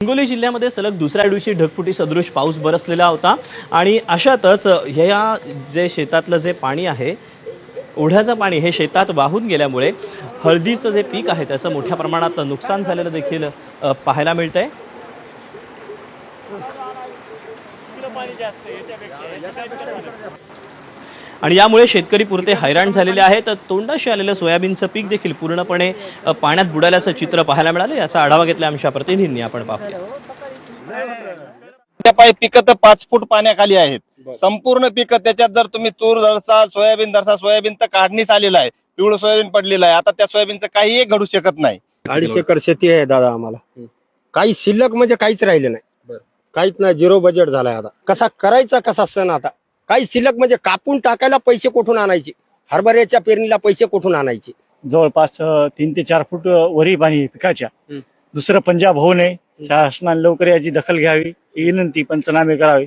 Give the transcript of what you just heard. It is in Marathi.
हिंगोली जिल्ह्यामध्ये सलग दुसऱ्या दिवशी ढगफुटी सदृश पाऊस बरसलेला होता आणि अशातच ह्या जे शेतातलं जे पाणी आहे, ओढ्याचं पाणी हे शेतात वाहून गेल्यामुळे हळदीचं जे पीक आहे त्याचं मोठ्या प्रमाणात नुकसान झालेलं देखील पाहायला मिळतंय। आणि यामुळे शेतकरी पुरते हैराण झालेले आहेत। तोंडाशी आलेलं सोयाबीनचं पीक देखील पूर्णपणे पाण्यात बुडाल्याचं चित्र पाहायला मिळालं। याचा आढावा घेतला आमच्या प्रतिनिधींनी, आपण पाहूया। त्या पायी पिकं तर 5 फूट पाण्याखाली आहेत। संपूर्ण पिकं, त्याच्यात जर तुम्ही तूर धरसा, सोयाबीन तर काढणीस आलेला आहे, पिवळं सोयाबीन पडलेलं आहे। आता त्या सोयाबीनचं काहीही घडू शकत नाही। 2.5 एकर शेती आहे दादा आम्हाला। काही शिल्लक म्हणजे काहीच राहिले नाही, काहीच नाही, झिरो बजेट झालाय। आता कसा करायचा कसा सण, आता काही शिल्लक म्हणजे कापून टाकायला पैसे कुठून आणायचे, हरभऱ्याच्या पेरणीला पैसे कुठून आणायचे। जवळपास 3 ते 4 फूट वरी पाणी पिकाच्या। दुसरं पंजाब होऊ नये, शासनाने लवकर याची दखल घ्यावी, ही विनंती, पंचनामे करावे।